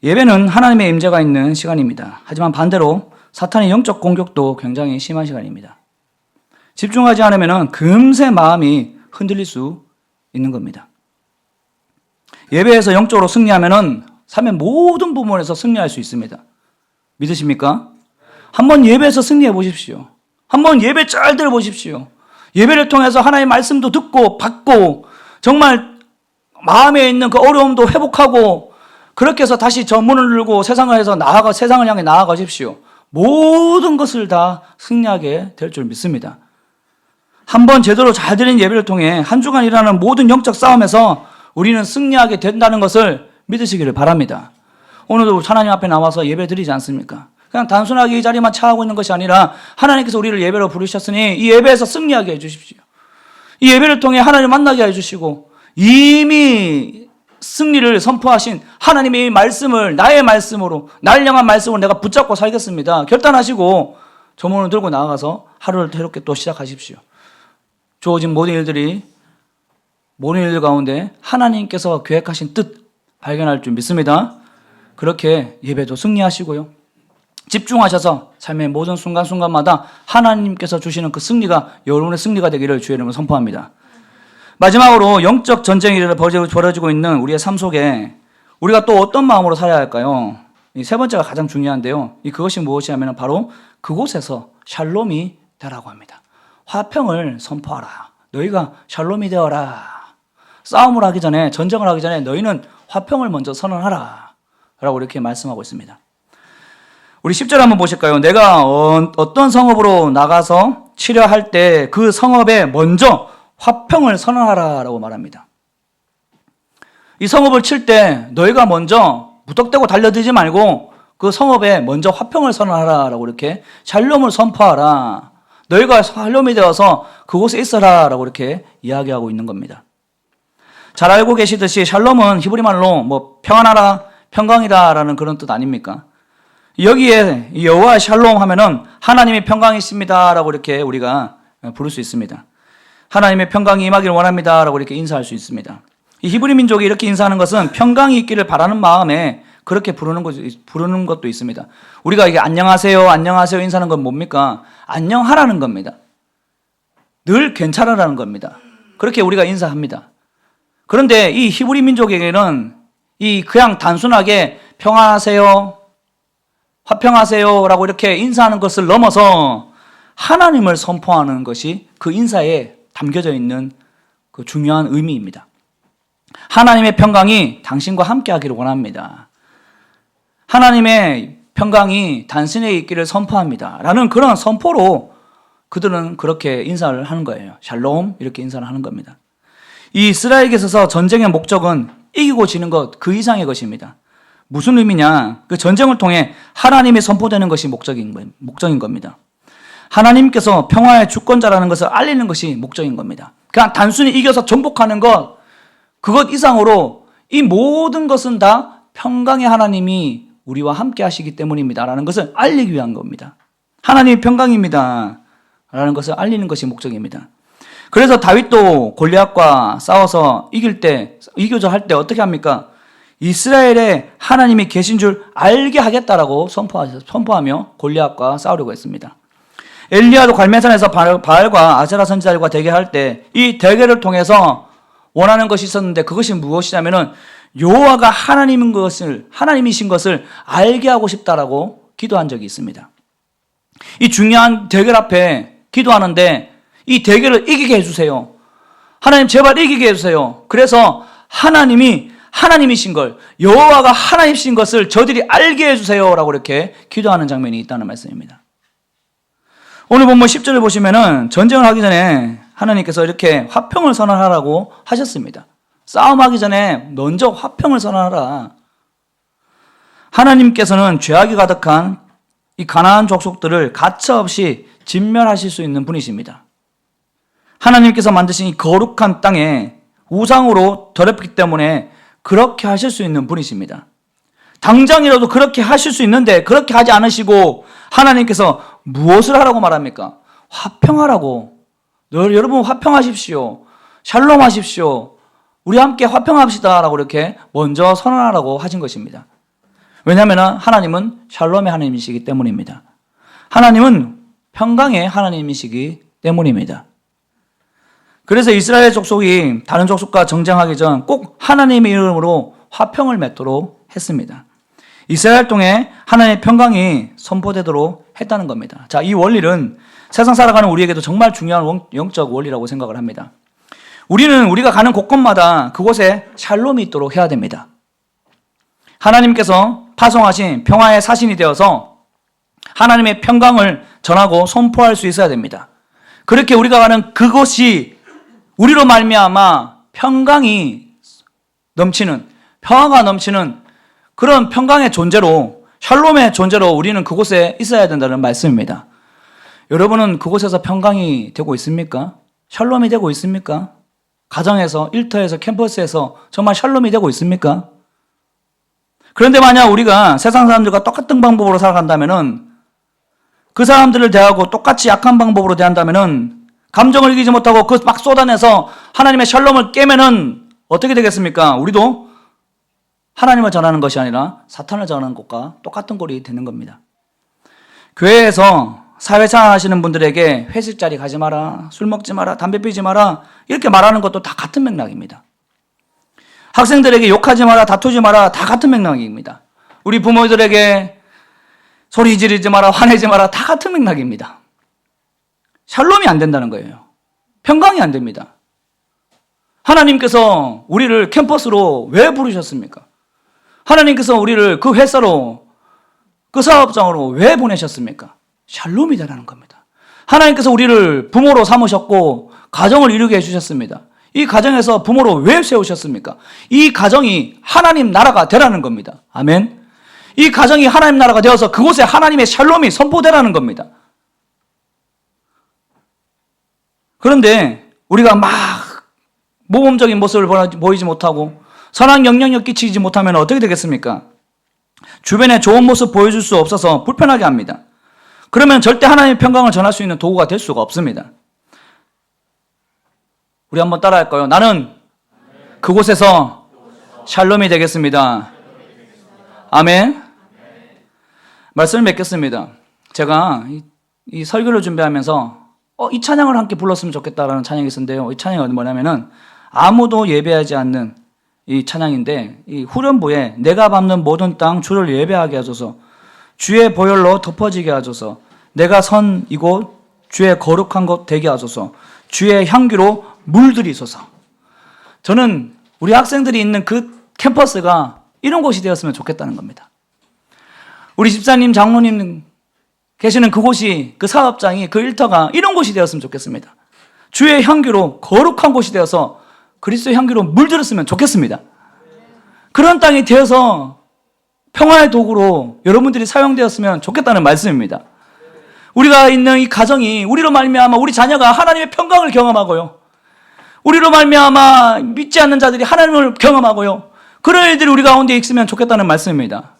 예배는 하나님의 임재가 있는 시간입니다. 하지만 반대로 사탄의 영적 공격도 굉장히 심한 시간입니다. 집중하지 않으면 금세 마음이 흔들릴 수 있는 겁니다. 예배에서 영적으로 승리하면 삶의 모든 부분에서 승리할 수 있습니다. 믿으십니까? 한번 예배에서 승리해 보십시오. 한번 예배 잘 들어보십시오. 예배를 통해서 하나님의 말씀도 듣고 받고 정말 마음에 있는 그 어려움도 회복하고 그렇게 해서 다시 저 문을 열고 세상을 향해 나아가십시오. 모든 것을 다 승리하게 될 줄 믿습니다. 한번 제대로 잘 드린 예배를 통해 한 주간 일어나는 모든 영적 싸움에서 우리는 승리하게 된다는 것을 믿으시기를 바랍니다. 오늘도 하나님 앞에 나와서 예배 드리지 않습니까? 그냥 단순하게 이 자리만 차하고 있는 것이 아니라 하나님께서 우리를 예배로 부르셨으니 이 예배에서 승리하게 해주십시오. 이 예배를 통해 하나님을 만나게 해주시고 이미 승리를 선포하신 하나님의 말씀을 나의 말씀으로 날 향한 말씀으로 내가 붙잡고 살겠습니다. 결단하시고 저문을 들고 나아가서 하루를 새롭게 또 시작하십시오. 주어진 모든 일들 가운데 하나님께서 계획하신 뜻 발견할 줄 믿습니다. 그렇게 예배도 승리하시고요. 집중하셔서 삶의 모든 순간순간마다 하나님께서 주시는 그 승리가 여러분의 승리가 되기를 주의 이름으로 선포합니다. 마지막으로 영적 전쟁이 벌어지고 있는 우리의 삶 속에 우리가 또 어떤 마음으로 살아야 할까요? 이 세 번째가 가장 중요한데요. 그것이 무엇이냐면 바로 그곳에서 샬롬이 되라고 합니다. 화평을 선포하라. 너희가 샬롬이 되어라. 싸움을 하기 전에, 전쟁을 하기 전에 너희는 화평을 먼저 선언하라. 라고 이렇게 말씀하고 있습니다. 우리 10절 한번 보실까요? 내가 어떤 성읍으로 나가서 치려 할 때 그 성읍에 먼저 화평을 선언하라 라고 말합니다. 이 성읍을 칠 때 너희가 먼저 무턱대고 달려들지 말고 그 성읍에 먼저 화평을 선언하라 라고 이렇게 샬롬을 선포하라. 너희가 샬롬이 되어서 그곳에 있어라 라고 이렇게 이야기하고 있는 겁니다. 잘 알고 계시듯이 샬롬은 히브리 말로 평안하라, 평강이다 라는 그런 뜻 아닙니까? 여기에 여호와 샬롬 하면은 하나님의 평강이십니다 라고 이렇게 우리가 부를 수 있습니다. 하나님의 평강이 임하기를 원합니다 라고 이렇게 인사할 수 있습니다. 이 히브리 민족이 이렇게 인사하는 것은 평강이 있기를 바라는 마음에 그렇게 부르는 것도 있습니다. 우리가 이게 안녕하세요, 안녕하세요 인사하는 건 뭡니까? 안녕하라는 겁니다. 늘 괜찮으라는 겁니다. 그렇게 우리가 인사합니다. 그런데 이 히브리 민족에게는 그냥 단순하게 평안하세요, 화평하세요 라고 이렇게 인사하는 것을 넘어서 하나님을 선포하는 것이 그 인사에 담겨져 있는 그 중요한 의미입니다. 하나님의 평강이 당신과 함께 하기를 원합니다. 하나님의 평강이 당신에게 있기를 선포합니다. 라는 그런 선포로 그들은 그렇게 인사를 하는 거예요. 샬롬 이렇게 인사를 하는 겁니다. 이 이스라엘에게 있어서 전쟁의 목적은 이기고 지는 것 그 이상의 것입니다. 무슨 의미냐? 그 전쟁을 통해 하나님이 선포되는 것이 목적인 겁니다. 하나님께서 평화의 주권자라는 것을 알리는 것이 목적인 겁니다. 그냥 단순히 이겨서 정복하는 것, 그것 이상으로 이 모든 것은 다 평강의 하나님이 우리와 함께 하시기 때문입니다. 라는 것을 알리기 위한 겁니다. 하나님이 평강입니다. 라는 것을 알리는 것이 목적입니다. 그래서 다윗도 골리앗과 싸워서 이기고자 할 때 어떻게 합니까? 이스라엘에 하나님이 계신 줄 알게 하겠다라고 선포하며 골리앗과 싸우려고 했습니다. 엘리야도 갈멜산에서 바알과 아세라 선지자들과 대결할 때 이 대결을 통해서 원하는 것이 있었는데 그것이 무엇이냐면은 여호와가 하나님이신 것을 알게 하고 싶다라고 기도한 적이 있습니다. 이 중요한 대결 앞에 기도하는데 이 대결을 이기게 해주세요. 하나님 제발 이기게 해주세요. 그래서 하나님이신 걸, 여호와가 하나님이신 것을 저들이 알게 해주세요 라고 이렇게 기도하는 장면이 있다는 말씀입니다. 오늘 본문 10절을 보시면은 전쟁을 하기 전에 하나님께서 이렇게 화평을 선언하라고 하셨습니다. 싸움하기 전에 먼저 화평을 선언하라. 하나님께서는 죄악이 가득한 이 가나안 족속들을 가차없이 진멸하실 수 있는 분이십니다. 하나님께서 만드신 이 거룩한 땅에 우상으로 더럽기 때문에 그렇게 하실 수 있는 분이십니다. 당장이라도 그렇게 하실 수 있는데 그렇게 하지 않으시고 하나님께서 무엇을 하라고 말합니까? 화평하라고. 여러분 화평하십시오. 샬롬 하십시오. 우리 함께 화평합시다 라고 이렇게 먼저 선언하라고 하신 것입니다. 왜냐하면 하나님은 샬롬의 하나님이시기 때문입니다. 하나님은 평강의 하나님이시기 때문입니다. 그래서 이스라엘 족속이 다른 족속과 정쟁하기 전 꼭 하나님의 이름으로 화평을 맺도록 했습니다. 이스라엘 통해 하나님의 평강이 선포되도록 했다는 겁니다. 자, 이 원리는 세상 살아가는 우리에게도 정말 중요한 영적 원리라고 생각을 합니다. 우리는 우리가 가는 곳곳마다 그곳에 샬롬이 있도록 해야 됩니다. 하나님께서 파송하신 평화의 사신이 되어서 하나님의 평강을 전하고 선포할 수 있어야 됩니다. 그렇게 우리가 가는 그곳이 우리로 말미암아 평강이 넘치는, 평화가 넘치는 그런 평강의 존재로, 샬롬의 존재로 우리는 그곳에 있어야 된다는 말씀입니다. 여러분은 그곳에서 평강이 되고 있습니까? 샬롬이 되고 있습니까? 가정에서, 일터에서, 캠퍼스에서 정말 샬롬이 되고 있습니까? 그런데 만약 우리가 세상 사람들과 똑같은 방법으로 살아간다면은, 그 사람들을 대하고 똑같이 약한 방법으로 대한다면은, 감정을 이기지 못하고 그 막 쏟아내서 하나님의 샬롬을 깨면은 어떻게 되겠습니까? 우리도 하나님을 전하는 것이 아니라 사탄을 전하는 것과 똑같은 꼴이 되는 겁니다. 교회에서 사회생활 하시는 분들에게 회식 자리 가지 마라, 술 먹지 마라, 담배 피지 마라 이렇게 말하는 것도 다 같은 맥락입니다. 학생들에게 욕하지 마라, 다투지 마라 다 같은 맥락입니다. 우리 부모들에게 소리 지르지 마라, 화내지 마라 다 같은 맥락입니다. 샬롬이 안 된다는 거예요. 평강이 안 됩니다. 하나님께서 우리를 캠퍼스로 왜 부르셨습니까? 하나님께서 우리를 그 회사로, 그 사업장으로 왜 보내셨습니까? 샬롬이 되라는 겁니다. 하나님께서 우리를 부모로 삼으셨고 가정을 이루게 해주셨습니다. 이 가정에서 부모로 왜 세우셨습니까? 이 가정이 하나님 나라가 되라는 겁니다. 아멘. 이 가정이 하나님 나라가 되어서 그곳에 하나님의 샬롬이 선포되라는 겁니다. 그런데 우리가 막 모범적인 모습을 보이지 못하고 선한 영향력 끼치지 못하면 어떻게 되겠습니까? 주변에 좋은 모습 보여줄 수 없어서 불편하게 합니다. 그러면 절대 하나님의 평강을 전할 수 있는 도구가 될 수가 없습니다. 우리 한번 따라할까요? 나는 그곳에서 샬롬이 되겠습니다. 아멘. 말씀을 맺겠습니다. 제가 이 설교를 준비하면서 이 찬양을 함께 불렀으면 좋겠다라는 찬양이 있었는데요. 이 찬양이 뭐냐면은 아무도 예배하지 않는 이 찬양인데, 이 후렴부에 내가 밟는 모든 땅 주를 예배하게 하소서, 주의 보혈로 덮어지게 하소서, 내가 선 이곳 주의 거룩한 곳 되게 하소서, 주의 향기로 물들이소서. 저는 우리 학생들이 있는 그 캠퍼스가 이런 곳이 되었으면 좋겠다는 겁니다. 우리 집사님, 장로님 계시는 그곳이, 그 사업장이, 그 일터가 이런 곳이 되었으면 좋겠습니다. 주의 향기로 거룩한 곳이 되어서 그리스도의 향기로 물들었으면 좋겠습니다. 그런 땅이 되어서 평화의 도구로 여러분들이 사용되었으면 좋겠다는 말씀입니다. 우리가 있는 이 가정이 우리로 말미암아 우리 자녀가 하나님의 평강을 경험하고요, 우리로 말미암아 믿지 않는 자들이 하나님을 경험하고요, 그런 일들이 우리 가운데 있으면 좋겠다는 말씀입니다.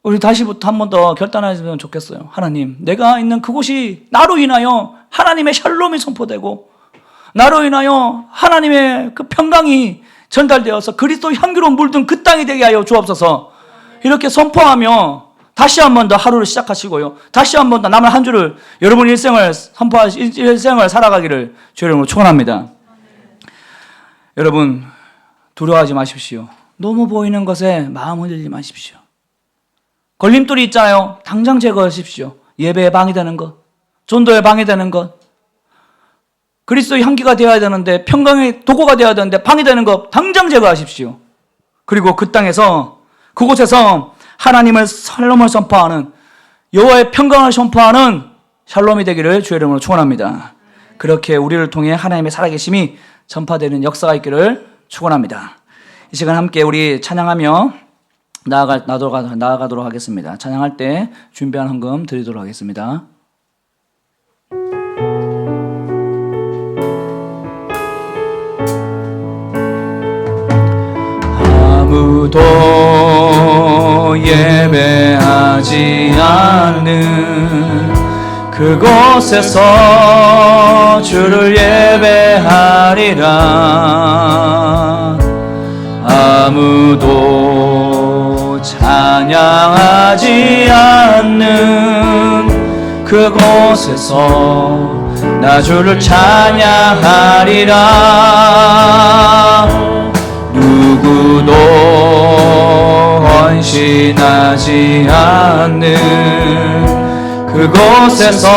우리 다시부터 한 번 더 결단하시면 좋겠어요. 하나님, 내가 있는 그곳이 나로 인하여 하나님의 샬롬이 선포되고 나로 인하여 하나님의 그 평강이 전달되어서 그리스도 향기로 물든 그 땅이 되게 하여 주옵소서. 이렇게 선포하며 다시 한 번 더 하루를 시작하시고요, 다시 한 번 더 남은 한 주를 여러분 일생을 살아가기를 주의 이름으로 축원합니다. 여러분 두려워하지 마십시오. 너무 보이는 것에 마음 흔들지 마십시오. 걸림돌이 있잖아요. 당장 제거하십시오. 예배에 방해되는 것, 전도에 방해되는 것, 그리스도의 향기가 되어야 되는데, 평강의 도구가 되어야 되는데 방해되는 것 당장 제거하십시오. 그리고 그 땅에서, 그곳에서 하나님의 샬롬을 선포하는, 여호와의 평강을 선포하는 샬롬이 되기를 주의 이름으로 축원합니다. 그렇게 우리를 통해 하나님의 살아계심이 전파되는 역사가 있기를 축원합니다. 이 시간 함께 우리 찬양하며 나아가도록 하겠습니다. 찬양할 때 준비한 헌금 드리도록 하겠습니다. 아무도 예배하지 않는 그곳에서 주를 예배하리라. 아무도 찬양하지 않는 그곳에서 나 주를 찬양하리라. 누구도 헌신하지 않는 그곳에서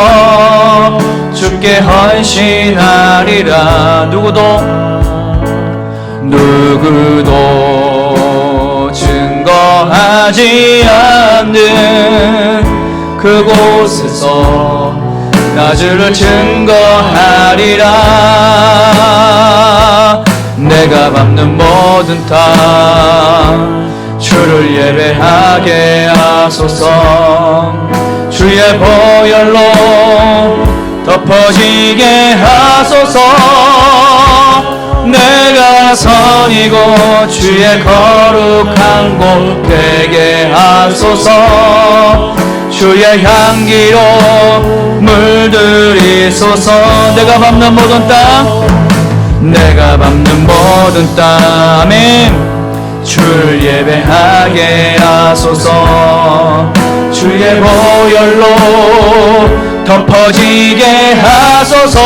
주께 헌신하리라. 누구도 증거하지 않는 그곳에서 나 주를 증거하리라. 내가 밟는 모든 땅 주를 예배하게 하소서. 주의 보혈로 덮어지게 하소서. 내가 선이고 주의 거룩한 곳 되게 하소서. 주의 향기로 물들이소서. 내가 밟는 모든 땅 내가 밟는 모든 땅 아멘. 주를 예배하게 하소서. 주의 보혈로 덮어지게 하소서.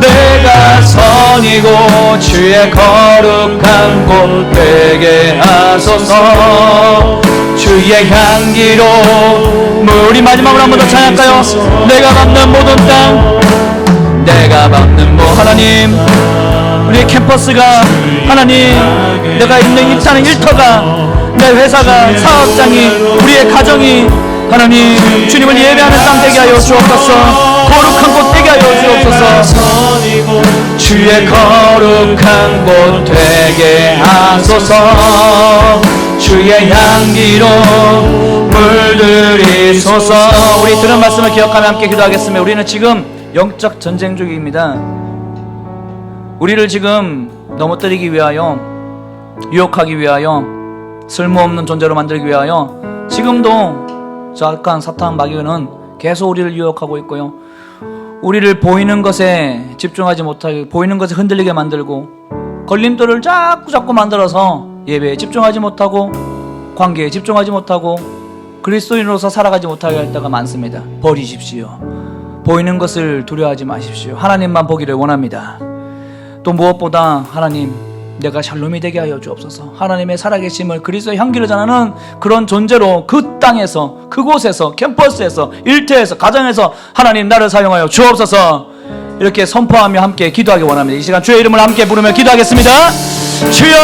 내가 선이고 주의 거룩한 곳 되게 하소서. 주의 향기로 우리 마지막으로 한 번 더 찬양할까요? 내가 밟는 모든 땅 내가 밟는 하나님, 우리 캠퍼스가 하나님, 내가 있는 일타는 일터가, 내 회사가, 사업장이, 우리의 가정이 하나님 주님을 예배하는 땅 되게 하여 주옵소서. 거룩한 곳 되게 하여 주옵소서. 주의 거룩한 곳 되게 하소서. 주의 향기로 물들이소서. 우리 들은 말씀을 기억하며 함께 기도하겠습니다. 우리는 지금 영적 전쟁 중입니다. 우리를 지금 넘어뜨리기 위하여, 유혹하기 위하여, 쓸모없는 존재로 만들기 위하여 지금도 저 악한 사탄 마귀는 계속 우리를 유혹하고 있고요, 우리를 보이는 것에 집중하지 못하게, 보이는 것에 흔들리게 만들고, 걸림돌을 자꾸 만들어서 예배에 집중하지 못하고, 관계에 집중하지 못하고, 그리스도인으로서 살아가지 못하게 할 때가 많습니다. 버리십시오. 보이는 것을 두려워하지 마십시오. 하나님만 보기를 원합니다. 또 무엇보다 하나님, 내가 샬롬이 되게 하여 주옵소서. 하나님의 살아계심을, 그리스도의 향기를 전하는 그런 존재로 그 땅에서, 그곳에서, 캠퍼스에서, 일터에서, 가정에서 하나님 나를 사용하여 주옵소서. 이렇게 선포하며 함께 기도하기 원합니다. 이 시간 주의 이름을 함께 부르며 기도하겠습니다. 주여!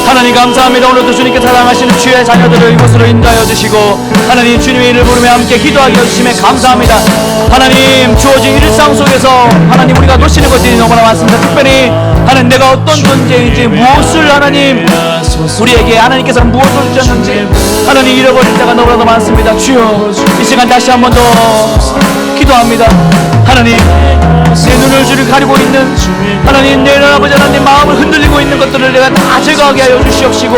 하나님 감사합니다. 오늘도 주님께서 사랑하시는 주의 자녀들을 이곳으로 인도하여 주시고, 하나님 주님의 이름을 부르며 함께 기도하게 해주심에 감사합니다. 하나님 주어진 일상 속에서 하나님 우리가 놓치는 것들이 너무나 많습니다. 특별히 하나님 내가 어떤 존재인지, 무엇을 하나님 우리에게 하나님께서는 무엇을 주셨는지 하나님 잃어버릴 때가 너무나도 많습니다. 주여, 이 시간 다시 한 번 더 기도합니다. 하나님, 내 눈을 주를 가리고 있는 하나님, 내 아버지 하나님 마음을 흔들리고 있는 것들을 내가 다 제거하게 하여 주시옵시고,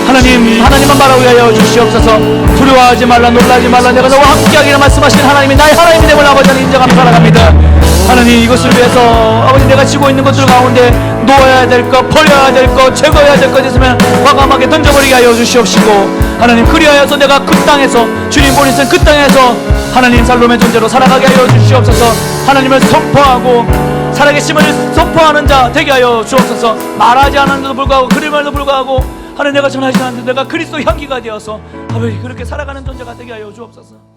하나님, 하나님만 바라게 하여 주시옵소서. 두려워하지 말라, 놀라지 말라, 내가 너와 함께하기를 말씀하신 하나님이 나의 하나님이 되고 아버지 하나님 인정하며 살아갑니다. 하나님, 이것을 위해서 아버지 내가 지고 있는 것들 가운데 놓아야 될 것, 버려야 될 것, 제거해야 될 것 있으면 과감하게 던져버리게 하여 주시옵시고, 하나님 그리하여서 내가 그 땅에서, 주님 보내신 그 땅에서 하나님 살롬의 존재로 살아가게 하여 주시옵소서. 하나님을 선포하고 살아계심을 선포하는 자 되게 하여 주옵소서. 말하지 않았는데도 불구하고, 그림에도 불구하고 하나님 내가 전하지 않았는데 내가 그리스도 향기가 되어서 아버지 그렇게 살아가는 존재가 되게 하여 주옵소서.